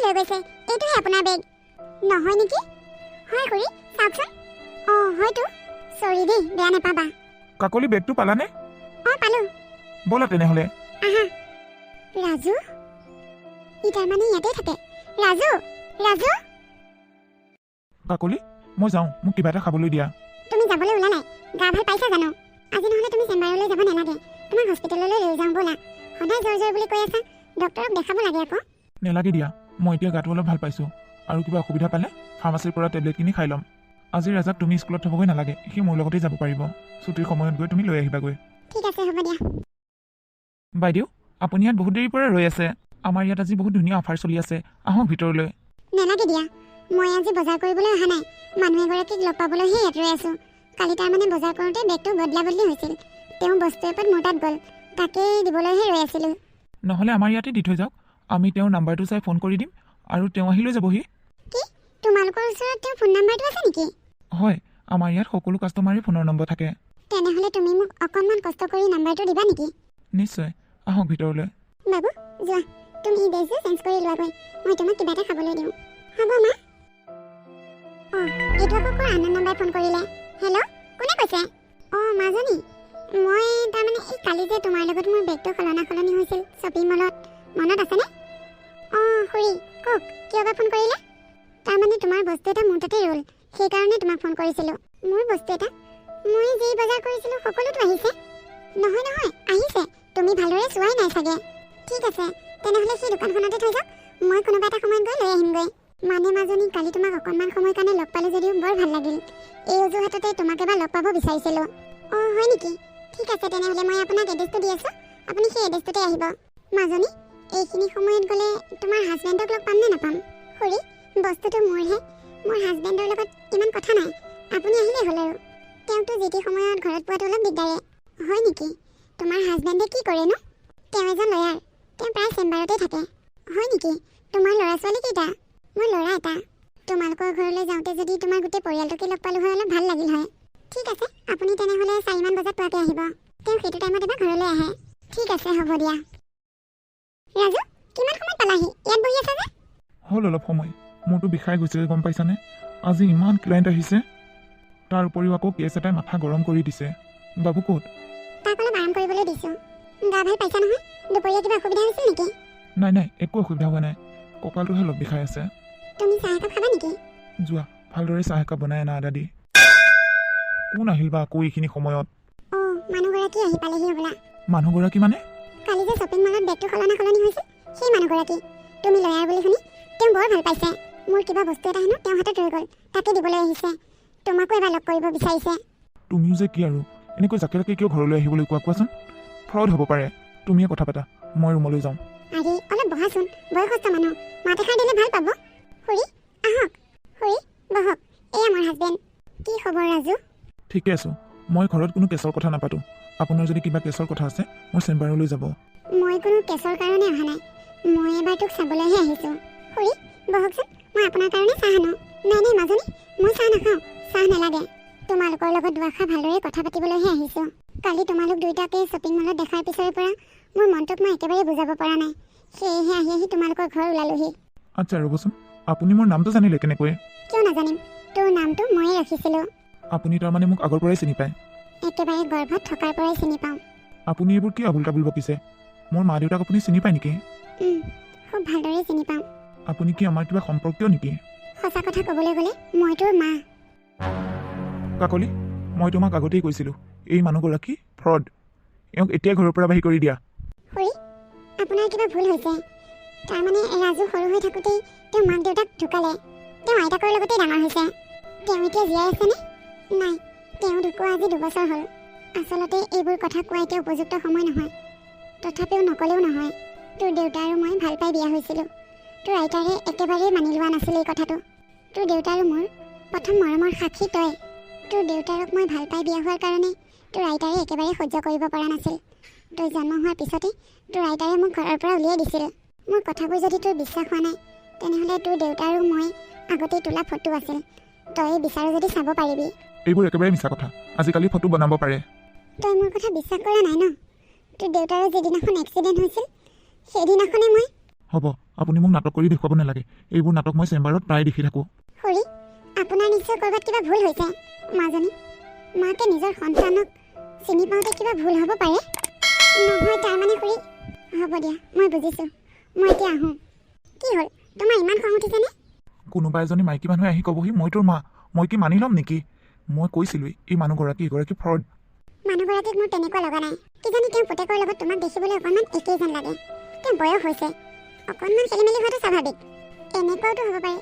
লৈ গৈছে এইটোহে আপোনাৰ বেগ নহয় নেকি হয় খুৰী চাওকচোন হয়তো সৰি দেই বেয়া নাপাবা কাকলি বেগটো পালানে পালো ব'লা তেনেহ'লে আহা ৰাজু ই তাৰমানে ইয়াতে থাকে ৰাজু ৰাজু কাকলি মই যাওঁ মোক কিবা এটা খাবলৈ দিয়া তুমি যাবলৈ ওলালাই গা ভাল পাইছা জানো আজি নহ'লে তুমি চেম্বাৰলৈ যাব নালাগে তোমাক হস্পিটেললৈ লৈ যাওঁ ব'লা সদায় জ্বৰ জ্বৰ বুলি কৈ আছা ডক্টৰক দেখাব লাগে আকৌ নেলাগে দিয়া মই এতিয়া গাটো অলপ ভাল পাইছোঁ আৰু কিবা অসুবিধা পালে ফাৰ্মাচীৰ পৰা টেবলেট কিনি খাই ল'ম আজি ৰাজাক তুমি স্কুলত থ'বগৈ নালাগে সি মোৰ লগতেই যাব পাৰিব ছুটিৰ সময়ত গৈ তুমি লৈ আহিবাগৈ ঠিক আছে হ'ব দিয়া বাইদেউ আপুনি ইয়াত বহুত দেৰিৰ পৰা ৰৈ আছে আমাৰ ইয়াত আজি বহুত ধুনীয়া অফাৰ চলি আছে আহক ভিতৰলৈ নেলাগে দিয়া মই আজি বজাৰ কৰিবলৈ অহা নাই মানুহ এগৰাকীক লগ পাবলৈহে ইয়াত ৰৈ আছোঁ কালি তাৰমানে বজাৰ কৰোঁতে বেগটো বদলা বদলি হৈছিল তেওঁ বস্তু এপদ মোৰ তাত গ'ল তাকেই দিবলৈহে ৰৈ আছিলোঁ নহ'লে আমাৰ ইয়াতে দি থৈ যাওক আমি তেওঁৰ নাম্বাৰটো চাই ফোন কৰি দিম আৰু তেওঁ আহি লৈ যাবহি কি তোমালোকৰ ওচৰত তেওঁৰ ফোন নাম্বাৰটো আছে নেকি হয় আমাৰ ইয়াত সকলো কাষ্টমাৰে ফোনৰ নম্বৰ থাকে তেনেহ'লে তুমি মোক অকণমান কষ্ট কৰি নাম্বাৰটো দিবা নেকি নিশ্চয় আহক ভিতৰলৈ বাবু যোৱা তুমি ড্ৰেছটো চেঞ্জ কৰি লোৱাগৈ মই তোমাক কিবা এটা খাবলৈ দিওঁ হ'ব মা এইটো আকৌ ক'ৰ আনন্দ নাম্বাৰ ফোন কৰিলে হেল্ল' কোনে কৈছে মাজনী মই তাৰমানে এই কালি যে তোমাৰ লগত মোৰ বেগটো সলনি হৈছিল শ্বপিং মলত মনত আছেনে খুৰী কওক কিয় বা ফোন কৰিলে তাৰমানে তোমাৰ বস্তু এটা মোৰ তাতে ৰ'ল সেইকাৰণে তোমাক ফোন কৰিছিলোঁ মোৰ বস্তু এটা মই যি বজাৰ কৰিছিলোঁ সকলোতো আহিছে নহয় আহিছে তুমি ভালদৰে চোৱাই নাই চাগে ঠিক আছে তেনেহ'লে সেই দোকানখনতে থৈ যাওক মই কোনোবা এটা সময়ত গৈ লৈ আহিমগৈ মানে মাজনী কালি তোমাক অকণমান সময়ৰ কাৰণে লগ পালোঁ যদিও বৰ ভাল লাগিল এই অজুহাততে তোমাক এবাৰ লগ পাব বিচাৰিছিলোঁ হয় নেকি ঠিক আছে তেনেহ'লে মই আপোনাক এড্ৰেছটো দি আছোঁ আপুনি সেই এড্ৰেছটোতে আহিব মাজনী এইখিনি সময়ত গ'লে তোমাৰ হাজবেণ্ডক লগ পাম নে নাপাম খুৰী বস্তুটো মোৰহে মোৰ হাজবেণ্ডৰ লগত ইমান কথা নাই আপুনি আহিলেই হ'ল আৰু তেওঁতো যিটি সময়ত ঘৰত পোৱাটো অলপ দিগদাৰে হয় নেকি তোমাৰ হাজবেণ্ডে কি কৰেনো তেওঁ এজন লয়াৰ তেওঁ প্ৰায় চেম্বাৰতে থাকে হয় নেকি তোমাৰ ল'ৰা ছোৱালী কেইটা মোৰ ল'ৰা এটা তোমালোকৰ ঘৰলৈ যাওঁতে যদি তোমাৰ গোটেই পৰিয়ালটোকে লগ পালোঁ হয় অলপ ভাল লাগিল হয় ঠিক আছে আপুনি তেনেহ'লে 4মান বজাত পোৱাকৈ আহিব তেওঁ সেইটো টাইমত এবাৰ ঘৰলৈ আহে ঠিক আছে হ'ব দিয়া ৰাজু কিমান সময়ত পালাহি ইয়াত বহি আছা যে হ'ল অলপ সময় মোৰতো বিষাই গৈছে গম পাইছানে আজি ইমান ক্লাইণ্ট আহিছে তাৰ উপৰিও আকৌ কেছ এটাই মাথা গৰম কৰি দিছে বাবু ক'ত তাক অলপ আৰাম কৰিবলৈ দিছোঁ গা ভাল পাইছা নহয় দুপৰীয়া কিবা অসুবিধা হৈছিল নেকি নাই একো অসুবিধা হোৱা নাই কঁকালটোহে অলপ বিষাই আছে তুমি চাহ একাপ খাবা নেকি যোৱা ভালদৰে চাহ একাপ বনাই আনা আদা দি কোন আহিল বা আকৌ এইখিনি সময়ত মানুহগৰাকী আহি পালেহি হ'বলা মানুহগৰাকী মানে কালি যে শ্বপিং মলত বেগটো সলনি হৈছিল সেই মানুহগৰাকী তুমি লয়াৰ বুলি শুনি তেওঁ বৰ ভাল পাইছে মোৰ কিবা বস্তু এটা হেনো তেওঁ হাতত ৰৈ গ'ল তাকে দিবলৈ আহিছে তোমাকো এবাৰ লগ কৰিব বিচাৰিছে তুমিও যে কি আৰু এনেকৈ জাকে জাকে কিয় ঘৰলৈ আহিবলৈ কোৱাচোন ফ্ৰড হ'ব পাৰে তুমিয়ে কথা পাতা মই ৰুমলৈ যাওঁ আৰে অলপ বহাচোন বয়সস্থ মানুহ মাত এষাৰ দিলে ভাল পাব খুৰী আহক খুৰী বহক এয়া মোৰ হাজবেণ্ড কি খবৰ ৰাজু ঠিকে আছোঁ মই ঘৰত কোনো কেছৰ কথা নাপাতো আপোনাৰ যদি কিবা কেছৰ কথা আছে মোৰ চেম্বাৰলৈ যাব মই কোনো কেছৰ কাৰণে অহা নাই মই এবাৰ তোক চাবলৈহে আহিছোঁ খুৰী বহকচোন মই আপোনাৰ কাৰণে চাহ আনো নাই মাজনী মই চাহ নাখাওঁ চাহ নালাগে তোমালোকৰ লগত দুআষাৰ ভালদৰে কথা পাতিবলৈহে আহিছোঁ কালি তোমালোক দুয়োটাকে শ্বপিং মলত দেখাৰ পিছৰে পৰা মোৰ মনটোক মই একেবাৰে বুজাব পৰা নাই সেয়েহে আহি তোমালোকৰ ঘৰ ওলালোহি আচ্ছা ৰ'বচোন আপুনি মোৰ নামটো জানিলে কেনেকৈ কিয় নাজানিম তোৰ নামটো ময়ে ৰাখিছিলোঁ আপুনি তাৰমানে মোক আগৰ পৰাই চিনি পায় একেবাৰে গৰ্ভত থকাৰ পৰাই চিনি পাওঁ আপুনি এইবোৰ কি আবুল তাবুল বকিছে মোৰ মা দেউতাক আপুনি চিনি পায় নেকি খুব ভালদৰে চিনি পাওঁ আপুনি কি আমাৰ কিবা সম্পৰ্কীয় নেকি সঁচা কথা ক'বলৈ গ'লে মই তোৰ মা কাকলি মই তোমাক আগতেই কৈছিলোঁ এই মানুহগৰাকী ফ্ৰড এওঁক এতিয়াই ঘৰৰ পৰা বাহিৰ কৰি দিয়া খুৰী আপোনাৰ কিবা ভুল হৈছে তাৰমানে ৰাজু সৰু হৈ থাকোঁতেই তেওঁৰ মাক দেউতাক ঢুকালে তেওঁ আইতাকৰ লগতেই ডাঙৰ হৈছে তেওঁ এতিয়া জীয়াই আছেনে নাই তেওঁ ঢুকুৱা আজি 2 বছৰ হ'ল আচলতে এইবোৰ কথা কোৱা এতিয়া উপযুক্ত সময় নহয় তথাপিও নকলেও নহয় তোৰ দেউতা আৰু মই ভাল পাই বিয়া হৈছিলোঁ তোৰ আইতাৰে একেবাৰেই মানি লোৱা নাছিল এই কথাটো তোৰ দেউতা আৰু মোৰ প্ৰথম মৰমৰ সাক্ষী তই তোৰ দেউতাৰক মই ভাল পাই বিয়া হোৱাৰ কাৰণে তোৰ আইতাৰে একেবাৰে সহ্য কৰিব পৰা নাছিল তই জন্ম হোৱাৰ পিছতে তোৰ আইতাৰে মোক ঘৰৰ পৰা উলিয়াই দিছিল মোৰ কথাবোৰ যদি তোৰ বিশ্বাস হোৱা নাই তেনেহ'লে তোৰ দেউতা আৰু মই আগতেই তোলা ফটো আছিল তই বিচাৰ যদি চাব পাৰিবি এইবোৰ একেবাৰে মিছা কথা আজিকালি ফটো বনাব পাৰে তই মোৰ কথা বিশ্বাস কৰা নাই ন তোৰ দেউতাৰৰ যিদিনাখন এক্সিডেণ্ট হৈছিল সেইদিনাখনে মই হ'ব, আপুনি মোক নাটক কৰি দেখুৱাব নালাগে। এইবোৰ নাটক মই চেম্বাৰত প্ৰায় দেখি থাকোঁ। খুৰী, আপোনাৰ নিশ্চয় ক'ৰবাত কিবা ভুল হৈছে। মাজনী, মাকে নিজৰ সন্তানক চিনি পাওঁতে কিবা ভুল হ'ব পাৰে। নহয় তাৰমানে খুৰী, হ'ব দিয়া, মই বুজিছোঁ। মই এতিয়া আহোঁ। কি হ'ল, তোমাৰ ইমান খং উঠিছেনে? কোনোবা এজনী মাইকী মানুহে আহি ক'বহি মই তোৰ মা, মই কি মানি ল'ম নেকি? মই কৈছিলোঁৱেই এই মানুহগৰাকী এগৰাকী ফ্ৰড। মানুহগৰাকীক মোৰ তেনেকুৱা লগা নাই। কিজানি তেওঁৰ পুতেকৰ লগত তোমাক দেখিবলৈ অকণমান একেই যেন লাগে। তেওঁ বয়স হৈছে, অকণমান খেলিমেলি হোৱাটো স্বাভাৱিক। এনেকুৱাওতো হ'ব পাৰে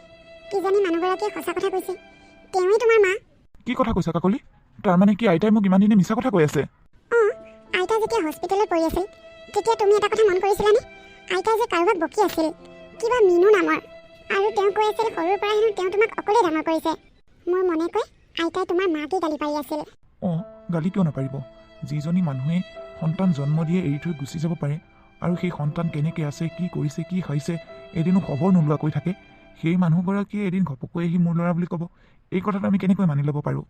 কিজানি মানুহগৰাকীয়ে সঁচা কথা কৈছে, তেওঁৱেই তোমাৰ মা। কি কথা কৈছা কাকলি? তাৰমানে কি আইতাই মোক ইমান দিনে মিছা কথা কৈ আছে? অঁ, আইতা যেতিয়া হস্পিটেলত পৰি আছিল তেতিয়া তুমি এটা কথা মন কৰিছিলানে? আইতাই যে কাৰোবাক বকি আছিল, কিবা মিনু নামৰ, আৰু তেওঁ কৈ আছিল সৰুৰ পৰা হেনো তেওঁ তোমাক অকলে ডাঙৰ কৰিছে। মোৰ মনে কয় আইতাই তোমাৰ মাকেই গালি পাৰি আছিল। অঁ, গালি কিয় নাপাৰিব? যিজনী মানুহে সন্তান জন্ম দিয়ে এৰি থৈ গুচি যাব পাৰে, আৰু সেই সন্তান কেনেকৈ আছে, কি কৰিছে, কি খাইছে, এদিনো খবৰ নোলোৱাকৈ থাকে, সেই মানুহগৰাকীয়ে এদিন ঘপকৈ আহি মোৰ ল'ৰা বুলি ক'ব, এই কথাটো আমি কেনেকৈ মানি ল'ব পাৰোঁ?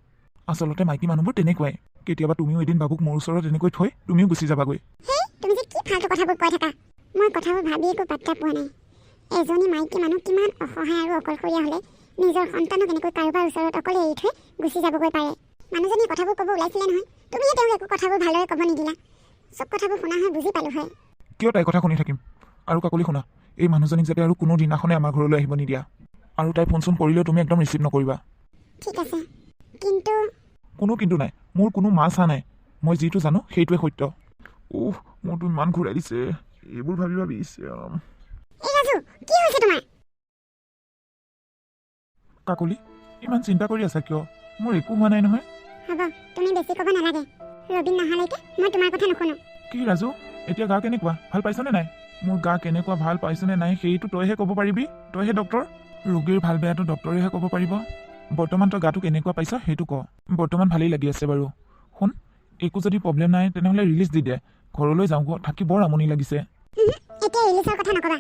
আচলতে মাইকী মানুহবোৰ তেনেকুৱাই। কেতিয়াবা তুমিও এদিন বাবুক মোৰ ওচৰত এনেকৈ থৈ তুমিও গুচি যাবাগৈ। হেই, তুমি যে কি ফাল্টু কথাবোৰ কৈ থাকা। মই কথাবোৰ ভাবি একো পাত্তা পোৱা নাই। এজনী মাইকী মানুহ কিমান অসহায় আৰু অকলশৰীয়া হ'লে নিজৰ সন্তানক এনেকৈ কাৰোবাৰ ওচৰত অকলে এৰি থৈ গুচি যাবগৈ পাৰে। মানুহজনীয়ে কথাবোৰ ক'ব ওলাইছিলে নহয়, তুমিহে তেওঁক একো কথাবোৰ ভালদৰে ক'ব নিদিলা। চব কথাবোৰ শুনা হয় বুজি পালোঁ হয়। কিয় তাইৰ কথা শুনি থাকিম? আৰু কাকলি শুনা, এই মানুহজনীক যাতে আৰু কোনো দিনাখনে আমাৰ ঘৰলৈ আহিব নিদিয়া, আৰু তাই ফোন চোন কৰিলেও তুমি একদম ৰিচিভ নকৰিবা। ঠিক আছে, কিন্তু কোনো কিন্তু নাই, মোৰ কোনো মা চা নাই। মই যিটো জানো সেইটোৱে সত্য। মোৰতো ইমান ঘূৰাই দিছে এইবোৰ ভাবি ভাবি। এই ৰাজু, কি হৈছে তোমাৰ? কাকলি, ইমান চিন্তা কৰি আছা কিয়? মোৰ একো হোৱা নাই নহয়। হ'ব, তুমি বেছি ক'ব নালাগে। ৰবীন নহালৈকে মই তোমাৰ কথা নুশুনো। কি ৰাজু, এতিয়া গা কেনেকুৱা, ভাল পাইছনে নাই? মোৰ গা কেনেকুৱা, ভাল পাইছনে নাই সেইটো তইহে ক'ব পাৰিবি। তইহে ডক্তৰ। ৰোগীৰ ভাল বেয়াটো ডক্তৰেহে ক'ব পাৰিব। বৰ্তমান তই গাটো কেনেকুৱা পাইছ সেইটো ক। বৰ্তমান ভালেই লাগি আছে বাৰু। শুন, একো যদি প্ৰব্লেম নাই তেনেহ'লে ৰিলিজ দি দে, ঘৰলৈ যাওঁ, থাকি বৰ আমনি লাগিছে। এতিয়া ৰিলিজৰ কথা নক'বা।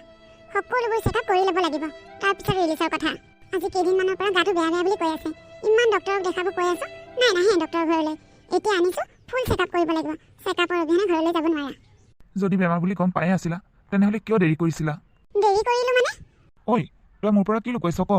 সকলোবোৰ চেকআপ কৰি ল'ব লাগিব, তাৰপিছত ৰিলিজৰ কথা। আজি কেইদিনমানৰ পৰা গাটো বেয়া বেয়া বুলি কৈ আছে। ইমান ডক্তৰক দেখাব কৈ আছো, নাই নাহে ডক্তৰৰ ঘৰলৈ। এতিয়া আনিছোঁ, ফুল চেকআপ কৰিব লাগিব। চেকআপৰ অবিহনে ঘৰলৈ যাব নোৱাৰা। যদি বেমাৰ বুলি গম পায়ে আছিলা তেনেহ'লে কিয় দেৰি কৰিছিলা? দেৰি কৰিলোঁ মানে? ঐ, তই মোৰ পৰা কি লুকুৱাইছ ক?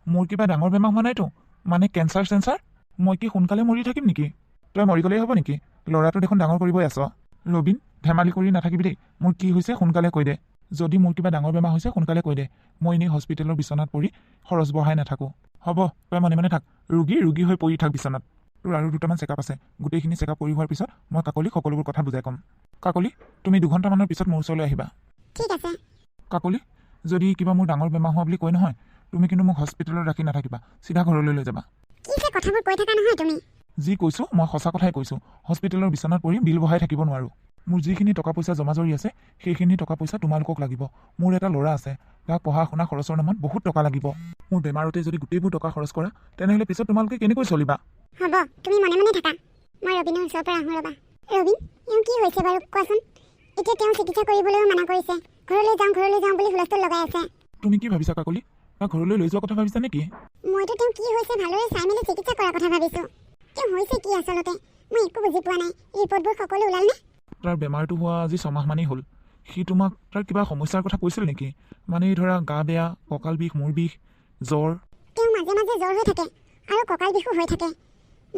মোৰ কিবা ডাঙৰ বেমাৰ হোৱা নাইতো, মানে কেঞ্চাৰ চেঞ্চাৰ? মই কি সোনকালে মৰি থাকিম নেকি? তই মৰি গ'লেই হ'ব নেকি? ল'ৰাটো দেখোন ডাঙৰ কৰিবই আছ। ৰবীন, ধেমালি কৰি নাথাকিবি দেই। মোৰ কি হৈছে সোনকালে কৈ দে। যদি মোৰ কিবা ডাঙৰ বেমাৰ হৈছে সোনকালে কৈ দে। মই এনেই হস্পিটেলৰ বিচনাত পৰি খৰচ বঢ়াই নাথাকোঁ। হ'ব, তই মনে মনে থাক, ৰোগী হৈ পৰি থাক বিচনাত। তোৰ আৰু দুটামান চেকআপ আছে, গোটেইখিনি চেকআপ কৰি হোৱাৰ পিছত মই কাকলিক সকলোবোৰ কথা বুজাই ক'ম। কাকলি, তুমি 2 ঘণ্টামানৰ পিছত মোৰ ওচৰলৈ আহিবা। ঠিক আছে। কাকলি, যদি কিবা মোৰ ডাঙৰ বেমাৰ হোৱা বুলি কৈ নহয়, তুমি কিন্তু মোক হস্পিটেলত ৰাখি নাথাকিবা, চিধা ঘৰলৈ লৈ যাবা। কি যে কথাবোৰ কৈ থাকা নহয় তুমি। যি কৈছোঁ মই সঁচা কথাই কৈছোঁ। হস্পিটেলৰ বিচনাত পৰি বিল বহাই থাকিব নোৱাৰোঁ। মোৰ যিখিনি টকা পইচা জমা জৰি আছে সেইখিনি টকা পইচা তোমালোকক লাগিব। মোৰ এটা ল'ৰা আছে, তাক পঢ়া শুনা খৰচৰ নামত বহুত টকা লাগিব। মোৰ বেমাৰতে যদি গোটেইবোৰ টকা খৰচ কৰা তেনেহ'লে পিছত তোমালোকে কেনেকৈ চলিবা? হ'ব, তুমি মনে মনে থাকা। মই ৰবীনৰ ওচৰৰ পৰা আহোঁ ৰ'বা। ৰবীন, এওঁ কি হৈছে বাৰু কোৱাচোন? এতিয়া তেওঁ চিকিৎসা কৰিবলৈও মানা কৰিছে। ঘৰলৈ যাওঁ বুলি হুলস্থুল লগাই আছে। তুমি কি ভাবিছা কাকলি? তাক ঘৰলৈ লৈ যোৱাৰ কথা ভাবিছা নেকি? মইতো তেওঁ কি হৈছে ভালদৰে চাই মেলি চিকিৎসা কৰাৰ কথা ভাবিছোঁ। তেওঁ হৈছে কি আচলতে মই একো বুজি পোৱা নাই। ৰিপৰ্টবোৰ সকলো ওলালনে? তাৰ বেমাৰটো হোৱা আজি 6 মাহমানেই হ'ল। সি তোমাক তাৰ কিবা সমস্যাৰ কথা কৈছিল নেকি? মানে ধৰা গা বেয়া, কঁকাল বিষ, মূৰ বিষ, জ্বৰ? তেওঁ মাজে মাজে জ্বৰ হৈ থাকে আৰু কঁকাল বিষো হৈ থাকে।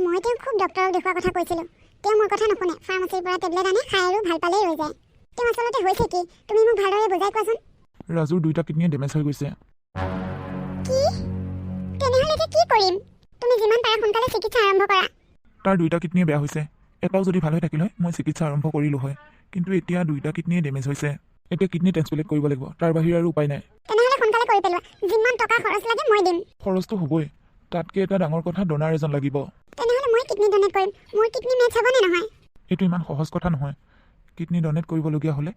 মই তেওঁক খুব ডক্তৰক দেখুওৱাৰ কথা কৈছিলোঁ। তেওঁ মোৰ কথা নুশুনে, ফাৰ্মাচীৰ পৰা টেবলেট আনি খাই আৰু ভাল পালেই ৰৈ যায়। তেওঁ আচলতে হৈছে কি তুমি মোক ভালদৰে বুজাই কোৱাচোন। ৰাজুৰ 2টা কিডনীয়ে ডেমেজ হৈ গৈছে। কি? তেনেহ'লে এতিয়া কি কৰিম? তুমি যিমান পাৰা সোনকালে চিকিৎসা আৰম্ভ কৰা। তাৰ 2টা কিডনীয়ে বেয়া হৈছে। এটাও যদি ভাল হৈ থাকিল হয় মই চিকিৎসা আৰম্ভ কৰিলোঁ হয়, কিন্তু এতিয়া 2টা কিডনীয়ে ডেমেজ হৈছে। এতিয়া কিডনী ট্ৰেন্সপ্লেণ্ট কৰিব লাগিব, তাৰ বাহিৰে আৰু উপায় নাই। তেনেহ'লে সোনকালে কৰি পেলোৱা, যিমান টকা খৰচ লাগে মই দিম। খৰচটো হ'বই, তাতকৈ এটা ডাঙৰ কথা ডনাৰ এজন লাগিব। তেনেহ'লে মই কিডনী ডনেট কৰিম। মোৰ কিডনী মেটচ হ'বনে নহয়? এইটো ইমান সহজ কথা নহয়। কিডনী ডনেট কৰিবলগীয়া হ'লে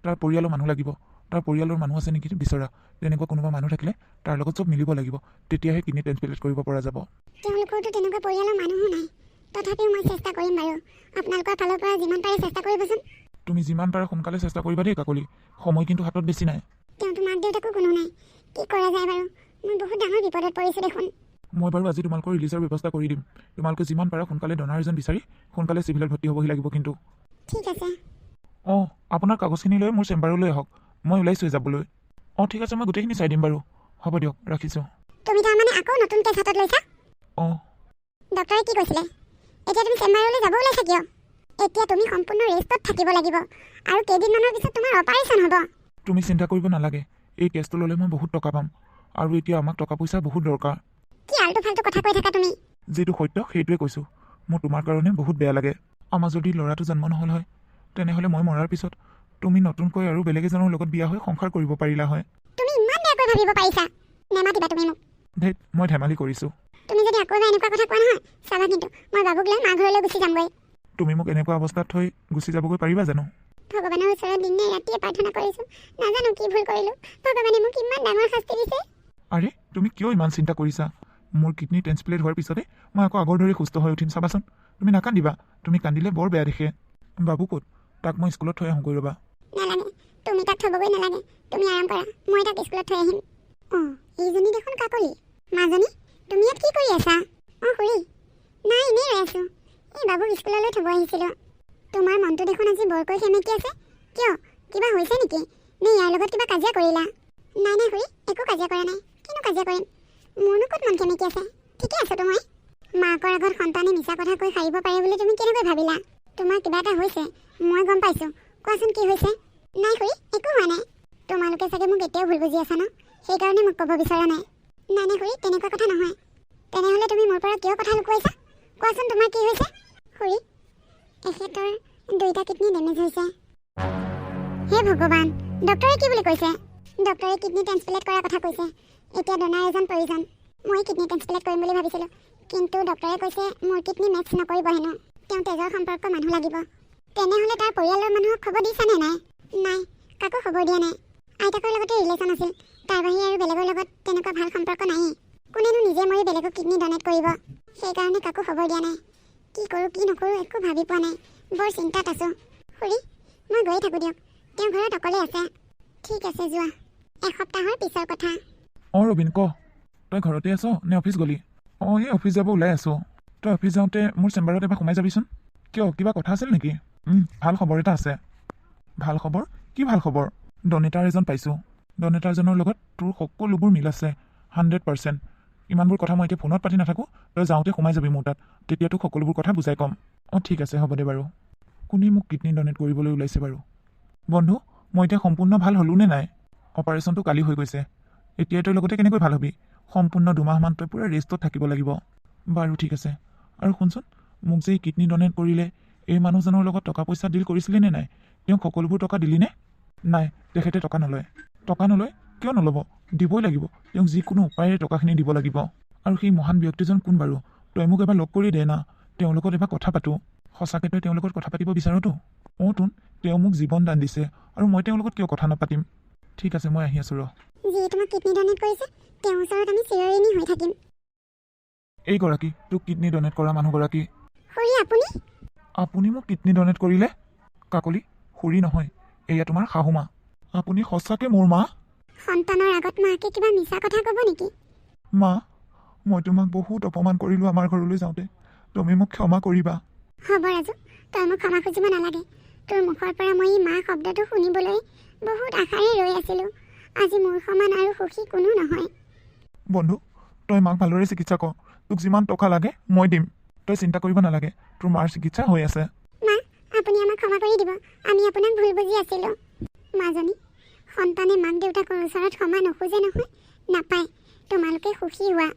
তাৰ পৰিয়ালৰ মানুহ লাগিব। তাৰ পৰিয়ালৰ মানুহ আছে নেকি বিচৰা? তেনেকুৱা কোনোবা মানুহ থাকিলে তাৰ লগত চব মিলিব লাগিব, তেতিয়াহে কিডনী ট্ৰেন্সপ্লেণ্ট কৰিব পৰা যাব। তেওঁলোকৰতো তেনেকুৱা পৰিয়ালৰ মানুহো নাই। তথাপিও মই চেষ্টা কৰিম বাৰু। আপোনালোকৰ ফালৰ পৰা যিমান পাৰে চেষ্টা কৰিবচোন। তুমি যিমান পাৰা সোনকালে চেষ্টা কৰিবা দেই কাকলি। সময় কিন্তু হাতত বেছি নাই। তেওঁতো মাক দেউতাকো কোনো নাই। কি কৰা যায় বাৰু? মই বহুত ডাঙৰ বিপদত পৰিছোঁ দেখোন। মই বাৰু আজি তোমালোকৰ ৰিলিজৰ ব্যৱস্থা কৰি দিম। তোমালোকে যিমান পাৰা সোনকালে ডনাৰ এজন বিচাৰি সোনকালে চিভিলত ভৰ্তি হ'বহি লাগিব কিন্তু। ঠিক আছে। আপোনাৰ কাগজখিনি লৈ মোৰ চেম্বাৰলৈ আহক, মই ওলাইছোঁ যাবলৈ। অঁ ঠিক আছে মই গোটেইখিনি চাই দিম বাৰু হ'ব দিয়ক ৰাখিছোঁ তুমি তাৰমানে আকৌ নতুন কেছ হাতত লৈছা অঁ ডক্টৰে কি কৈছিলে এতিয়া তুমি চেম্বাৰলৈ যাব ওলাইছা কিয় এতিয়া তুমি সম্পূৰ্ণ ৰেষ্টত থাকিব লাগিব আৰু কেইদিনমানৰ পিছত তোমাৰ অপাৰেশ্যন হ'ব তুমি চিন্তা কৰিব নালাগে এই কেছটো ল'লে মই বহুত টকা পাম আৰু এতিয়া আমাক টকা পইচা বহুত দৰকাৰ কি আল্টু ফাল্টু কথা কৈ থাকা তুমি যিটো সত্য সেইটোৱে কৈছোঁ মোৰ তোমাৰ কাৰণে বহুত বেয়া লাগে আমাৰ যদি ল'ৰাটো জন্ম নহ'ল হয় তেনেহ'লে মই মৰাৰ পিছত তুমি নতুনকৈ আৰু বেলেগ এজনৰ লগত বিয়া হৈ সংসাৰ কৰিব পাৰিলা হয় তুমি ইমান বেয়াকৈ ভাবিব পাৰিছা নেমাতিবা তুমি মোক ধেত মই ধেমালি কৰিছোঁ তুমি যদি আকৌ এবাৰ এনেকুৱা কথা কোৱা নহয় চাবা কিন্তু মই বাবুক লৈ মা ঘৰলৈ গুচি যামগৈ তুমি মোক এনেকুৱা অৱস্থাত থৈ গুচি যাবগৈ পাৰিবা জানো ভগৱানৰ ওচৰত দিনে ৰাতিয়ে প্ৰাৰ্থনা কৰিছোঁ নাজানো কি ভুল কৰিলোঁ ভগৱানে মোক ইমান ডাঙৰ শাস্তি দিছে আৰে তুমি কিয় ইমান চিন্তা কৰিছা মোৰ কিডনী ট্ৰেন্সপ্লেণ্ট হোৱাৰ পিছতে মই আকৌ আগৰ দৰে সুস্থ হৈ উঠিম চাবাচোন তুমি নাকান্দিবা তুমি কান্দিলে বৰ বেয়া দেখে বাবু ক'ত তাক মই স্কুলত থৈ আহোঁগৈ ৰ'বা নালাগে তুমি তাক থ'বগৈ নালাগে তুমি আৰাম কৰা মই তাক স্কুলত থৈ আহিম অঁ এইজনী দেখোন কাকলি মাজনী তুমি ইয়াত কি কৰি আছা অঁ খুৰী নাই এনেই ৰৈ আছোঁ এই বাবুক স্কুললৈ থ'ব আহিছিলোঁ তোমাৰ মনটো দেখোন আজি বৰকৈ সেমেকি আছে কিয় কিবা হৈছে নেকি নে ইয়াৰ লগত কিবা কাজিয়া কৰিলা নাই নাই খুৰী একো কাজিয়া কৰা নাই কিনো কাজিয়া কৰিম মোৰনো ক'ত মন সেমেকি আছে ঠিকে আছোতো মই মাকৰ আগত সন্তানে মিছা কথা কৈ সাৰিব পাৰে বুলি তুমি কেনেকৈ ভাবিলা তোমাৰ কিবা এটা হৈছে মই গম পাইছোঁ কোৱাচোন কি হৈছে নাই খুৰী একো হোৱা নাই তোমালোকে চাগে মোক এতিয়াও ভুল বুজি আছা ন সেইকাৰণে মোক ক'ব বিচৰা নাই নাই নাই খুৰী তেনেকুৱা কথা নহয় তেনেহ'লে তুমি মোৰ পৰা কিয় কথা লুকুৱাইছা কোৱাচোন তোমাৰ কি হৈছে খুৰী এখেতৰ 2টা কিডনী ডেমেজ হৈছে হে ভগৱান ডক্টৰে কি বুলি কৈছে ডক্টৰে কিডনী ট্ৰেন্সপ্লেণ্ট কৰাৰ কথা কৈছে এতিয়া ডনাৰ এজন প্ৰয়োজন মই কিডনী ট্ৰেন্সপ্লেণ্ট কৰিম বুলি ভাবিছিলোঁ কিন্তু ডক্টৰে কৈছে মোৰ কিডনী মেটচ নকৰিব হেনো তেওঁ তেজৰ সম্পৰ্ক মানুহ লাগিব তেনেহ'লে তাৰ পৰিয়ালৰ মানুহক খবৰ দিছানে নাই নাই কাকো খবৰ দিয়া নাই আইতাকৰ লগতে ৰিলেশ্যন আছিল তাৰ বাহিৰে আৰু বেলেগৰ লগত তেনেকুৱা ভাল সম্পৰ্ক নায়েই কোনেনো নিজে মৰি বেলেগক কিডনী ডনেট কৰিব সেইকাৰণে কাকো খবৰ দিয়া নাই কি কৰোঁ কি নকৰোঁ একো ভাবি পোৱা নাই বৰ চিন্তাত আছোঁ খুৰী মই গৈ থাকোঁ দিয়ক তেওঁ ঘৰত অকলে আছে ঠিক আছে যোৱা এসপ্তাহৰ পিছৰ কথা অঁ ৰবিন ক তই ঘৰতে আছ নে অফিচ গ'লি অঁ এই অফিচ যাব ওলাই আছোঁ তই অফিচ যাওঁতে মোৰ চেম্বাৰত এবাৰ সোমাই যাবিচোন কিয় কিবা কথা আছিল নেকি ভাল খবৰ এটা আছে ভাল খবৰ কি ভাল খবৰ ডনেটাৰ এজন পাইছোঁ ডনেটাৰজনৰ লগত তোৰ সকলোবোৰ মিল আছে 100%। ইমানবোৰ কথা মই এতিয়া ফোনত পাতি নাথাকোঁ তই যাওঁতে সোমাই যাবি মোৰ তাত তেতিয়া তোক সকলোবোৰ কথা বুজাই ক'ম অঁ ঠিক আছে হ'ব দে বাৰু কোনে মোক কিডনী ডনেট কৰিবলৈ ওলাইছে বাৰু বন্ধু মই এতিয়া সম্পূৰ্ণ ভাল হ'লোঁ নে নাই অপাৰেশ্যনটো কালি হৈ গৈছে এতিয়া তই লগতে কেনেকৈ ভাল হ'বি সম্পূৰ্ণ 2 মাহমান তই পূৰা ৰেষ্টত থাকিব লাগিব বাৰু ঠিক আছে আৰু শুনচোন মোক যে কিডনী ডনেট কৰিলে এই মানুহজনৰ লগত টকা পইচা ডিল কৰিছিলি নে নাই তেওঁক সকলোবোৰ টকা দিলি নে নাই তেখেতে টকা নলয় কিয় নল'ব দিবই লাগিব তেওঁক যিকোনো উপায়েৰে টকাখিনি দিব লাগিব আৰু সেই মহান ব্যক্তিজন কোন বাৰু তই মোক এবাৰ লগ কৰি দে না তেওঁৰ লগত এবাৰ কথা পাতোঁ সঁচাকৈ তই তেওঁৰ লগত কথা পাতিব বিচাৰতো অঁ তোন তেওঁ মোক জীৱন দান দিছে আৰু মই তেওঁৰ লগত কিয় কথা নাপাতিম ঠিক আছে মই আহি আছোঁ ৰ যিয়ে তোমাক কিডনী ডনেট কৰিছে তেওঁৰ ওচৰত আমি চিৰঋণী হৈ থাকিম এইগৰাকী তোক কিডনী ডনেট কৰা মানুহগৰাকী খুৰী আপুনি মোক কিডনী ডনেট কৰিলে কাকলি খুৰী নহয় এয়া তোমাৰ শাহুমা আপুনি সঁচাকৈ মোৰ মা সন্তানৰ আগত মাকে কিবা মিছা কথা ক'ব নেকি মা মই তোমাক বহুত অপমান কৰিলোঁ আমাৰ ঘৰলৈ যাওঁতে তুমি মোক ক্ষমা কৰিবা হ'ব ৰাজু তই মোক ক্ষমা খুজিব নালাগে তোৰ মুখৰ পৰা মই এই মা শব্দটো শুনিবলৈ বহুত আশাৰে ৰৈ আছিলোঁ আজি মোৰ সমান আৰু সুখী কোনো নহয় বন্ধু তই মাক ভালদৰে চিকিৎসা কৰ তোক যিমান টকা লাগে মই দিম তই চিন্তা কৰিব নালাগে তোৰ মাৰ চিকিৎসা হৈ আছে মা আপুনি আমাক ক্ষমা কৰি দিব আমি আপোনাক ভুল বুজি আছিলোঁ মাজনী সন্তানে মাক দেউতাকৰ ওচৰত ক্ষমা নোখোজে নহয় নাপায় তোমালোকে সুখী হোৱা